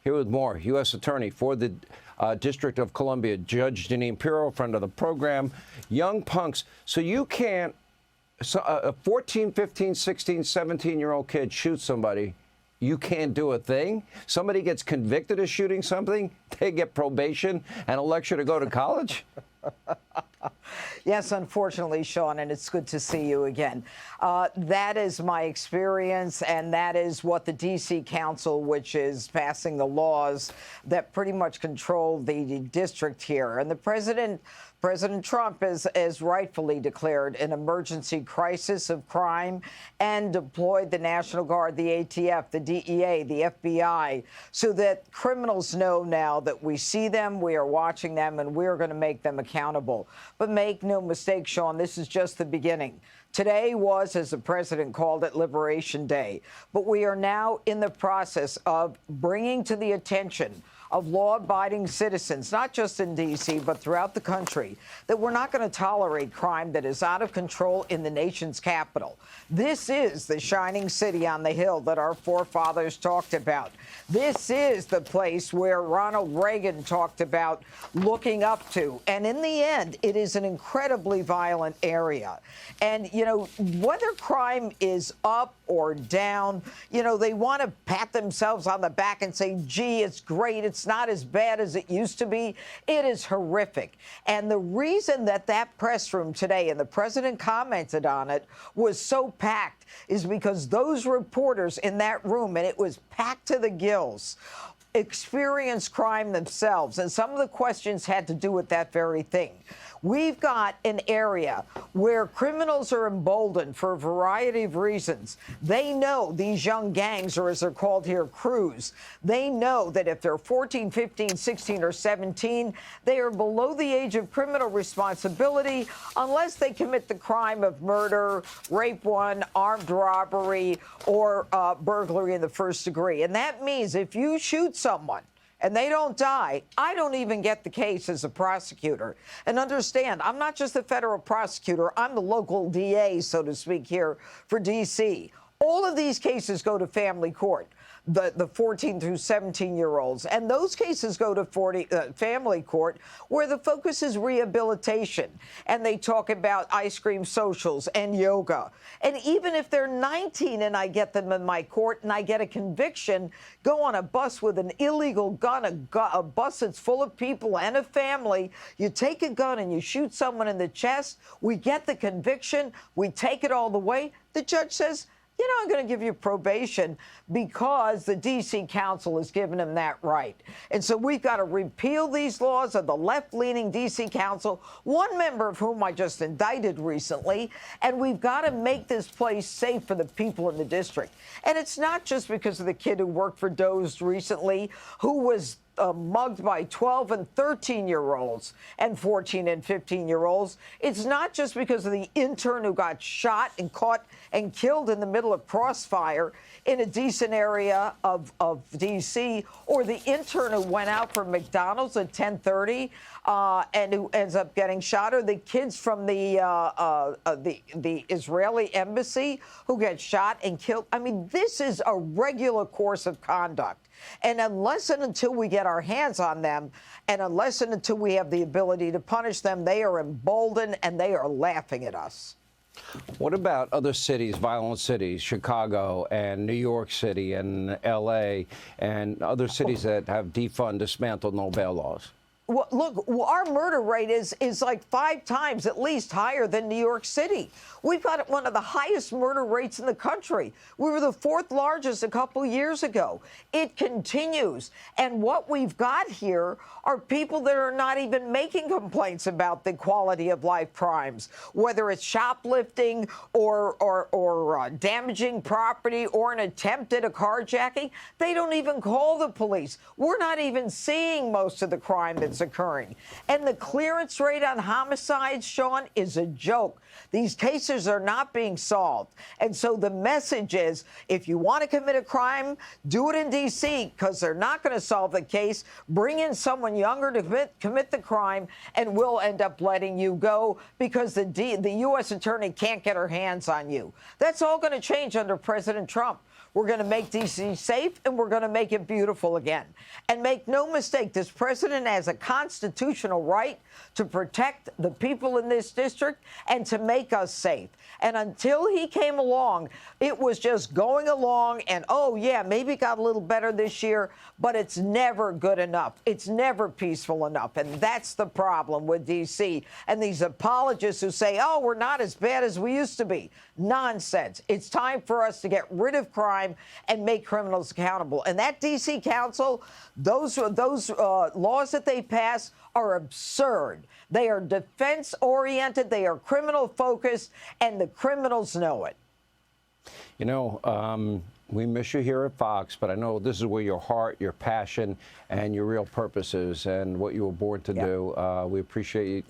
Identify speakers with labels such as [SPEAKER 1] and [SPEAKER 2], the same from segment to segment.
[SPEAKER 1] Here with more, U.S. Attorney for the District of Columbia, Judge Jeanine Pirro, friend of the program. Young punks. So you can't, a 14, 15, 16, 17-year-old kid shoots somebody. You can't do a thing. Somebody gets convicted of shooting something, they get probation and a lecture to go to college.
[SPEAKER 2] Yes, unfortunately, Sean, and it's good to see you again. That is my experience, and that is what the D.C. Council, which is passing the laws that pretty much control the district here. And the President Trump has rightfully declared an emergency crisis of crime and deployed the National Guard, the ATF, the DEA, the FBI, so that criminals know now that we see them, we are watching them, and we're going to make them accountable. But make no mistake, Sean, this is just the beginning. Today was, as the president called it, Liberation Day. But we are now in the process of bringing to the attention of law-abiding citizens, not just in D.C., but throughout the country, that we're not going to tolerate crime that is out of control in the nation's capital. This is the shining city on the hill that our forefathers talked about. This is the place where Ronald Reagan talked about looking up to. And in the end, it is an incredibly violent area. And, you know, whether crime is up or down, you know, they want to pat themselves on the back and say, gee, it's great. It's not as bad as it used to be. It is horrific. And the reason that press room today, and the president commented on it, was so packed is because those reporters in that room, and it was packed to the gills, experienced crime themselves. And some of the questions had to do with that very thing. We've got an area where criminals are emboldened for a variety of reasons. They know these young gangs, or as they're called here, crews, they know that if they're 14, 15, 16, or 17, they are below the age of criminal responsibility unless they commit the crime of murder, rape one, armed robbery, or burglary in the first degree. And that means if you shoot someone and they don't die, I don't even get the case as a prosecutor. And understand, I'm not just the federal prosecutor, I'm the local DA, so to speak, here for D.C. All of these cases go to family court, the 14 through 17-year-olds. And those cases go to family court, where the focus is rehabilitation. And they talk about ice cream socials and yoga. And even if they're 19 and I get them in my court and I get a conviction, go on a bus with an illegal gun, a bus that's full of people and a family, you take a gun and you shoot someone in the chest, we get the conviction, we take it all the way, the judge says, you know, I'm going to give you probation because the D.C. Council has given him that right. And so we've got to repeal these laws of the left-leaning D.C. Council, one member of whom I just indicted recently, and we've got to make this place safe for the people in the district. And it's not just because of the kid who worked for Doe's recently, who was mugged by 12 and 13-year-olds and 14 and 15-year-olds. It's not just because of the intern who got shot and caught and killed in the middle of crossfire in a decent area of D.C., or the intern who went out for McDonald's at 10:30 and who ends up getting shot, or the kids from the Israeli embassy who get shot and killed. I mean, this is a regular course of conduct. And unless and until we get our hands on them, and unless and until we have the ability to punish them, they are emboldened and they are laughing at us.
[SPEAKER 1] What about other cities, violent cities, Chicago and New York City and L.A. and other cities that have defund, dismantled no-bail laws?
[SPEAKER 2] Well, look, our murder rate is like 5 times at least higher than New York City. We've got one of the highest murder rates in the country. We were the 4th largest a couple years ago. It continues. And what we've got here are people that are not even making complaints about the quality of life crimes, whether it's shoplifting or damaging property or an attempt at a carjacking. They don't even call the police. We're not even seeing most of the crime that's occurring. And the clearance rate on homicides, Sean, is a joke. These cases are not being solved. And so the message is, if you want to commit a crime, do it in D.C., because they're not going to solve the case. Bring in someone younger to commit the crime, and we'll end up letting you go because the U.S. attorney can't get her hands on you. That's all going to change under President Trump. We're going to make D.C. safe, and we're going to make it beautiful again. And make no mistake, this president has a constitutional right to protect the people in this district and to make us safe. And until he came along, it was just going along and, oh, yeah, maybe it got a little better this year, but it's never good enough. It's never peaceful enough. And that's the problem with D.C. and these apologists who say, oh, we're not as bad as we used to be. Nonsense. It's time for us to get rid of crime and make criminals accountable. And that D.C. council, those laws that they pass are absurd. They are defense-oriented. They are criminal-focused, and the criminals know it.
[SPEAKER 1] You know, we miss you here at Fox, but I know this is where your heart, your passion, and your real purpose is, and what you were born to do. We appreciate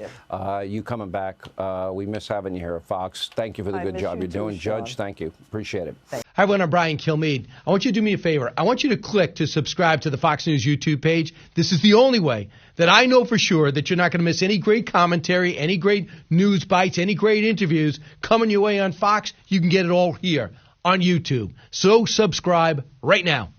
[SPEAKER 1] you coming back. We miss having you here at Fox. Thank you for the good job you're doing. Judge, thank you. Appreciate it.
[SPEAKER 3] Hi, everyone. I'm Brian Kilmeade. I want you to do me a favor. I want you to click to subscribe to the Fox News YouTube page. This is the only way that I know for sure that you're not going to miss any great commentary, any great news bites, any great interviews coming your way on Fox. You can get it all here on YouTube. So subscribe right now.